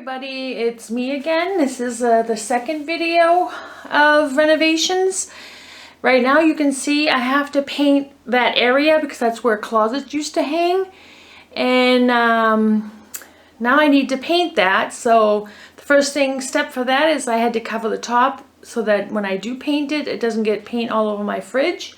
everybody, it's me again. This is the second video of renovations. Right now you can see I have to paint that area because that's where closets used to hang, and now I need to paint that. So the first step for that is I had to cover the top so that when I do paint it, it doesn't get paint all over my fridge.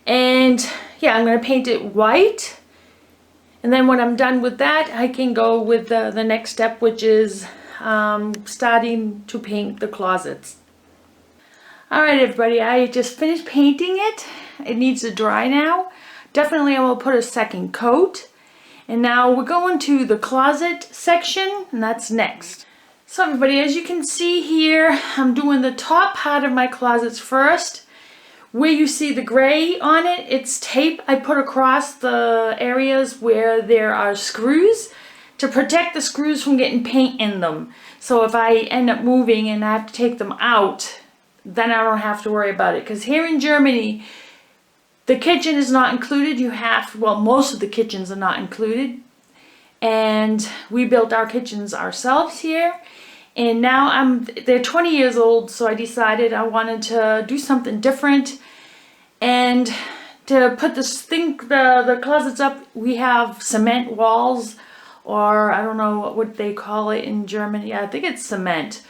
And yeah, I'm going to paint it white. And then when I'm done with that, I can go with the next step, which is starting to paint the closets. Alright everybody, I just finished painting it. It needs to dry now. Definitely I will put a second coat. And now we're going to the closet section, and that's next. So everybody, as you can see here, I'm doing the top part of my closets first. Where you see the gray on it, it's tape I put across the areas where there are screws to protect the screws from getting paint in them. So if I end up moving and I have to take them out, then I don't have to worry about it. Because here in Germany, the kitchen is not included. Well, most of the kitchens are not included. And we built our kitchens ourselves here. And now they're 20 years old, so I decided I wanted to do something different. And to put the closets up, we have cement walls, or I don't know what they call it in Germany. Yeah, I think it's cement.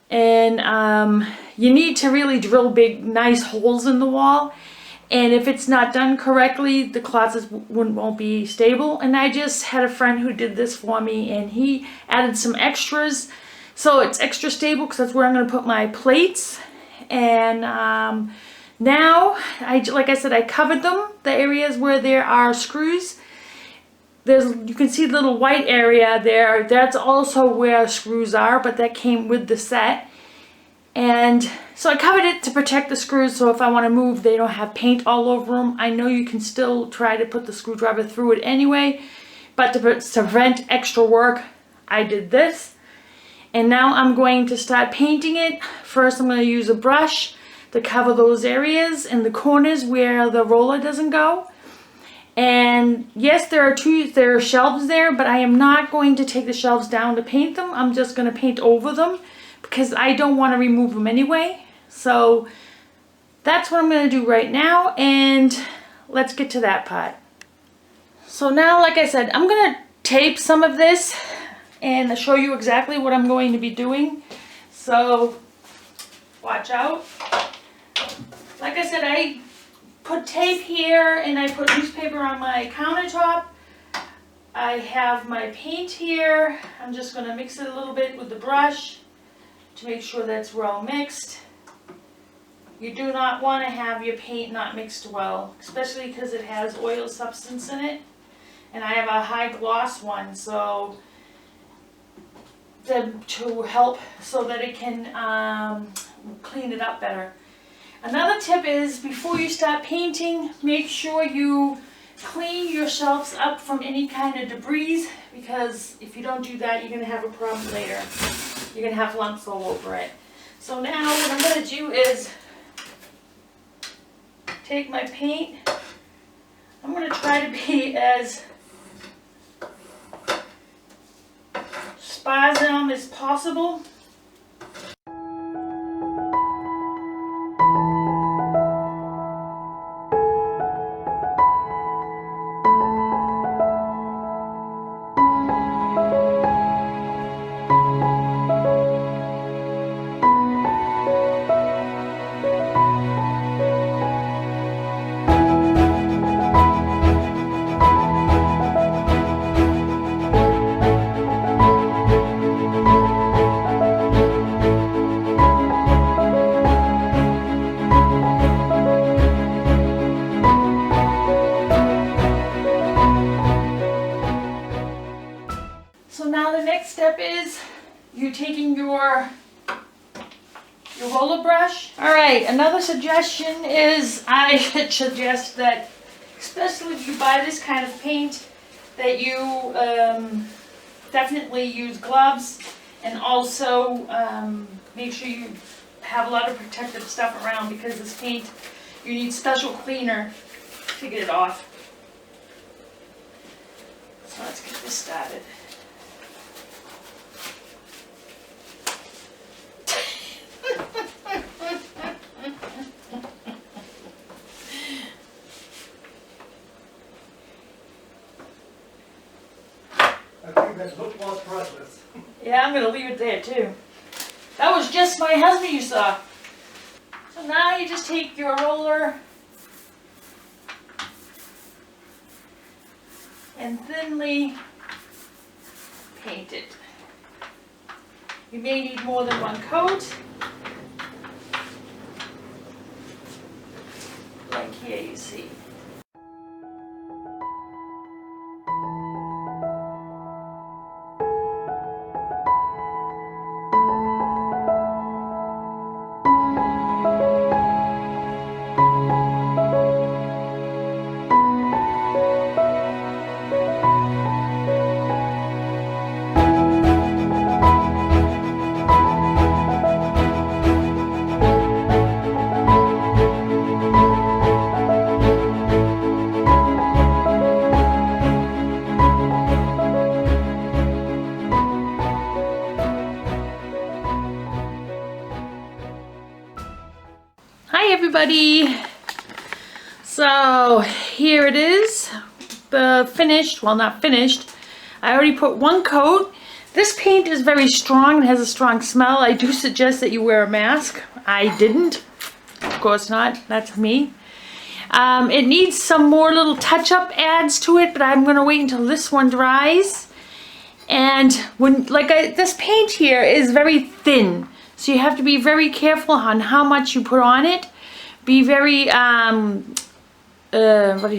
And you need to really drill big, nice holes in the wall. And if it's not done correctly, the closets won't be stable. And I just had a friend who did this for me, and he added some extras. So it's extra stable because that's where I'm going to put my plates. And now, like I said, I covered them, the areas where there are screws. You can see the little white area there. That's also where screws are, but that came with the set. And so I covered it to protect the screws, so if I want to move, they don't have paint all over them. I know you can still try to put the screwdriver through it anyway, but to prevent extra work, I did this. And now I'm going to start painting it. First I'm going to use a brush to cover those areas in the corners where the roller doesn't go. And yes, there are shelves there, but I am not going to take the shelves down to paint them. I'm just going to paint over them because I don't want to remove them anyway. So that's what I'm going to do right now, and let's get to that part. So now, like I said, I'm going to tape some of this and show you exactly what I'm going to be doing. So watch out. Like I said, I put tape here and I put newspaper on my countertop. I have my paint here. I'm just going to mix it a little bit with the brush to make sure that's well mixed. You do not want to have your paint not mixed well, especially because it has oil substance in it. And I have a high gloss one, so to help so that it can clean it up better. Another tip is, before you start painting, make sure you clean your shelves up from any kind of debris, because if you don't do that, you're going to have a problem later. You're going to have lumps all over it. So now what I'm going to do is take my paint. I'm going to try to be as sparse as possible. Step is you taking your roller brush. Alright, another suggestion is, I suggest that, especially if you buy this kind of paint, that you definitely use gloves, and also make sure you have a lot of protective stuff around, because this paint, you need special cleaner to get it off. So let's get this started. there's no lost process. Yeah, I'm gonna leave it there too. That was just my husband you saw. So now you just take your roller and thinly paint it. You may need more than one coat. Like here you see. Hi everybody! So here it is, the finished, well not finished, I already put one coat. This paint is very strong and has a strong smell. I do suggest that you wear a mask. I didn't, of course not, that's me. It needs some more little touch-up adds to it, but I'm going to wait until this one dries. And this paint here is very thin. So you have to be very careful on how much you put on it. Be very,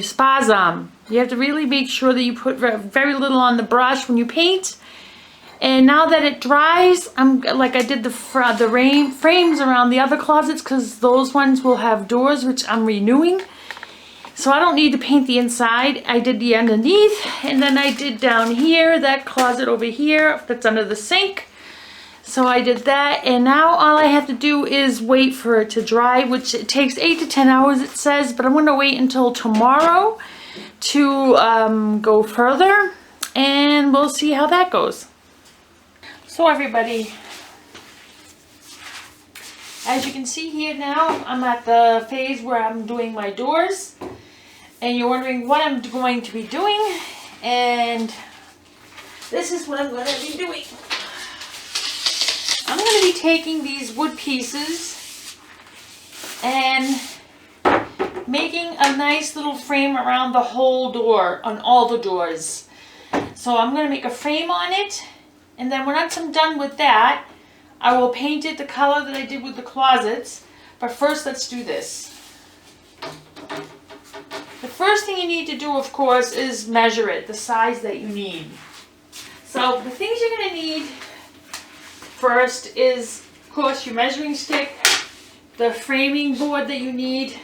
spasm. You have to really make sure that you put very little on the brush when you paint. And now that it dries, I did the frames around the other closets because those ones will have doors, which I'm renewing. So I don't need to paint the inside. I did the underneath, and then I did down here, that closet over here that's under the sink. So I did that, and now all I have to do is wait for it to dry, which it takes 8 to 10 hours it says, but I'm going to wait until tomorrow to go further, and we'll see how that goes. So everybody, as you can see here now, I'm at the phase where I'm doing my doors, and you're wondering what I'm going to be doing, and this is what I'm going to be doing. I'm going to be taking these wood pieces and making a nice little frame around the whole door, on all the doors. So I'm going to make a frame on it, and then once I'm done with that, I will paint it the color that I did with the closets. But first, let's do this. The first thing you need to do, of course, is measure it, the size that you need. So the things you're going to need first is, of course, your measuring stick, the framing board that you need.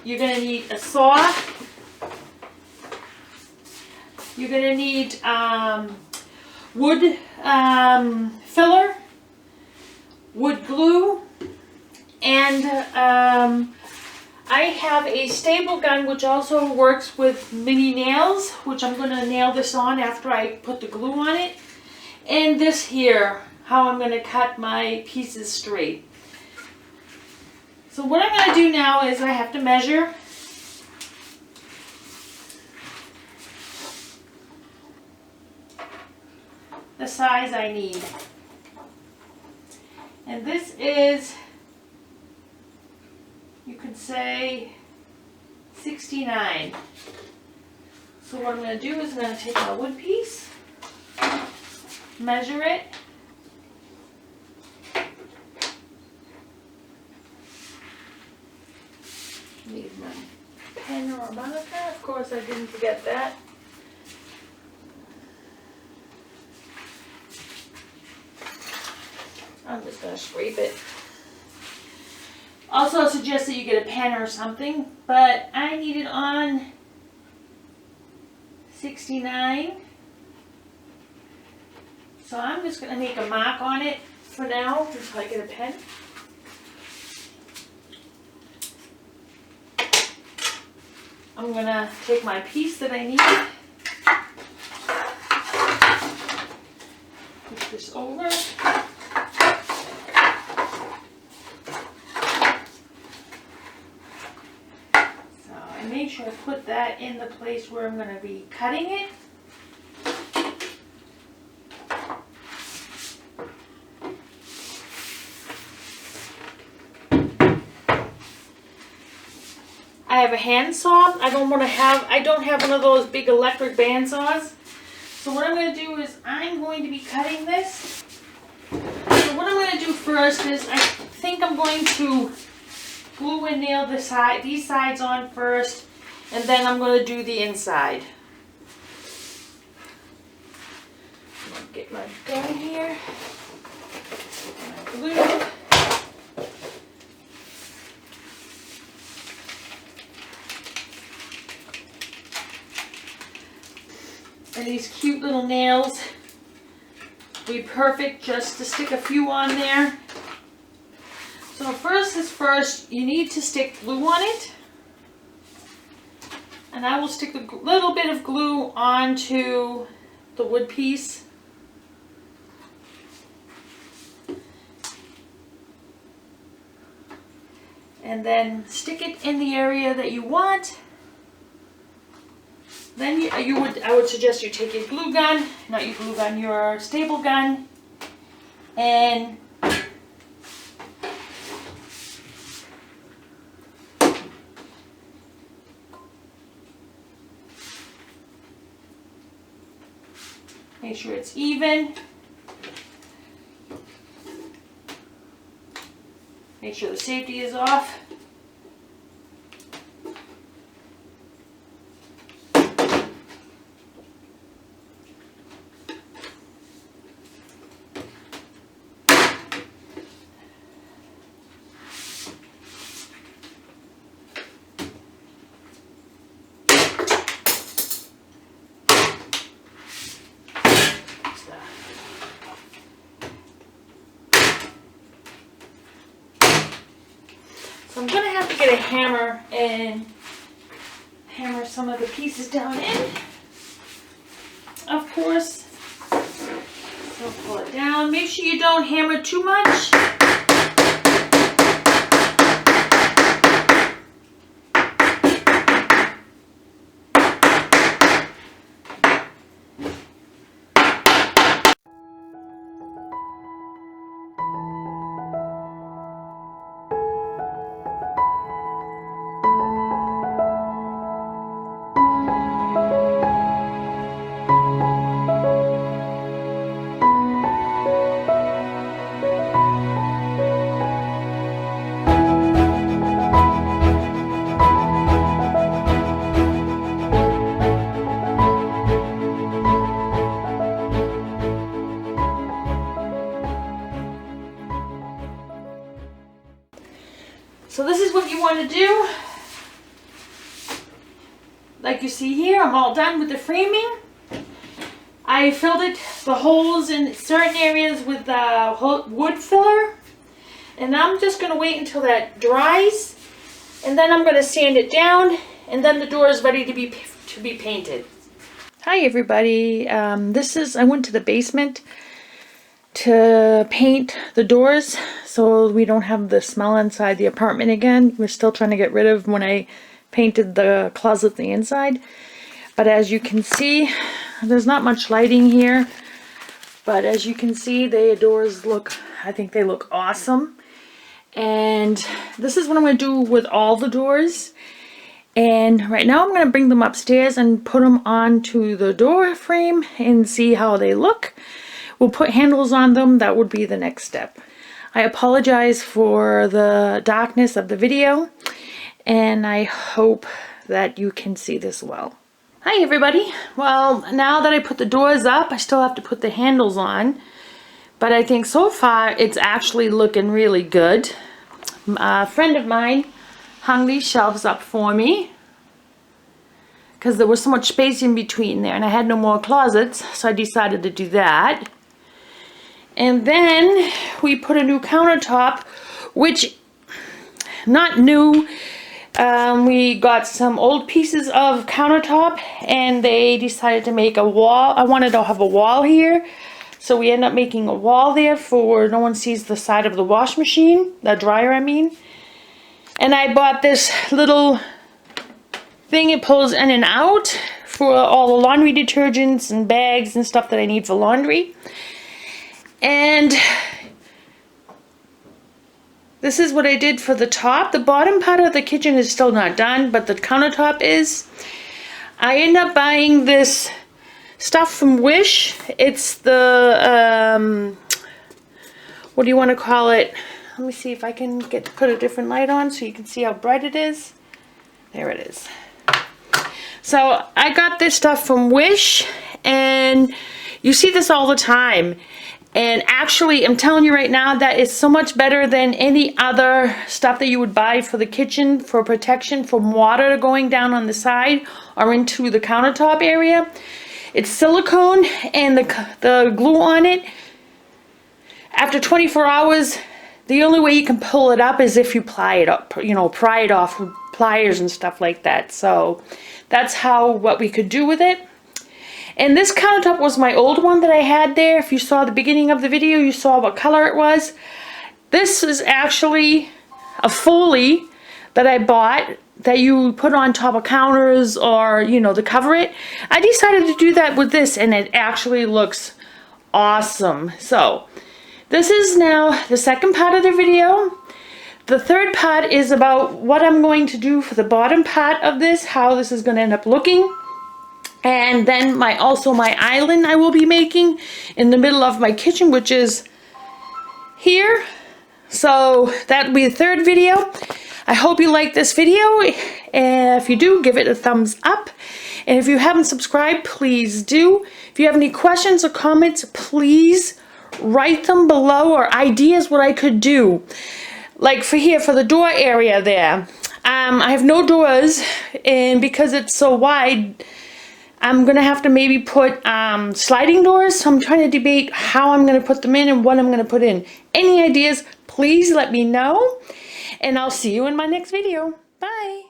You're going to need a saw. You're going to need wood filler, wood glue, and I have a staple gun which also works with mini nails, which I'm going to nail this on after I put the glue on it. And this here, how I'm going to cut my pieces straight. So what I'm going to do now is I have to measure. The size I need. And this is, you could say, 69. So what I'm going to do is I'm going to take my wood piece, measure it, need my pen or a marker. Of course, I didn't forget that. I'm just going to scrape it. Also, I suggest that you get a pen or something, but I need it on 69. So I'm just going to make a mark on it for now until I get a pen. I'm going to take my piece that I need, put this over. So I make sure I put that in the place where I'm going to be cutting it. I have a handsaw. I don't have one of those big electric bandsaws. So what I'm going to do is I'm going to be cutting this. So what I'm going to do first is I think I'm going to glue and nail these sides on first, and then I'm going to do the inside. I'm going to get my gun here. My glue. And these cute little nails will be perfect just to stick a few on there. So first is first, you need to stick glue on it. And I will stick a little bit of glue onto the wood piece. And then stick it in the area that you want. Then I would suggest you take your glue gun, not your glue gun, your staple gun, and make sure it's even. Make sure the safety is off. So I'm going to have to get a hammer and hammer some of the pieces down in, of course. So pull it down. Make sure you don't hammer too much. So this is what you want to do. Like you see here, I'm all done with the framing. I filled the holes in certain areas with wood filler. And I'm just going to wait until that dries. And then I'm going to sand it down. And then the door is ready to be painted. Hi everybody. I went to the basement to paint the doors so we don't have the smell inside the apartment again. We're still trying to get rid of when I painted the closet the inside. But as you can see, there's not much lighting here, but as you can see, the doors I think they look awesome. And this is what I'm going to do with all the doors. And right now I'm going to bring them upstairs and put them onto the door frame and see how they look. We'll put handles on them. That would be the next step. I apologize for the darkness of the video, and I hope that you can see this well. Hi everybody. Well, now that I put the doors up, I still have to put the handles on, but I think so far it's actually looking really good. A friend of mine hung these shelves up for me because there was so much space in between there and I had no more closets, so I decided to do that. And then we put a new countertop, which, not new, we got some old pieces of countertop and they decided to make a wall. I wanted to have a wall here, so we ended up making a wall there for no one sees the side of the wash machine, the dryer I mean. And I bought this little thing, it pulls in and out for all the laundry detergents and bags and stuff that I need for laundry. And This is what I did for the top. The bottom part of the kitchen is still not done, but the countertop is. I end up buying this stuff from Wish. It's the, what do you want to call it? Let me see if I can put a different light on so you can see how bright it is. There it is. So I got this stuff from Wish, and you see this all the time. And actually, I'm telling you right now, that is so much better than any other stuff that you would buy for the kitchen for protection from water going down on the side or into the countertop area. It's silicone, and the glue on it, after 24 hours, the only way you can pull it up is if you pry it up, you know, pry it off with pliers and stuff like that. So that's what we could do with it. And this countertop was my old one that I had there. If you saw the beginning of the video, you saw what color it was. This is actually a Foley that I bought that you put on top of counters or, you know, to cover it. I decided to do that with this, and it actually looks awesome. So this is now the second part of the video. The third part is about what I'm going to do for the bottom part of this, how this is going to end up looking. And then also my island I will be making in the middle of my kitchen, which is here. So that will be the third video. I hope you like this video. And if you do, give it a thumbs up. And if you haven't subscribed, please do. If you have any questions or comments, please write them below, or ideas what I could do. Like for here, for the door area there. I have no doors, and because it's so wide, I'm going to have to maybe put sliding doors. So I'm trying to debate how I'm going to put them in and what I'm going to put in. Any ideas, please let me know. And I'll see you in my next video. Bye.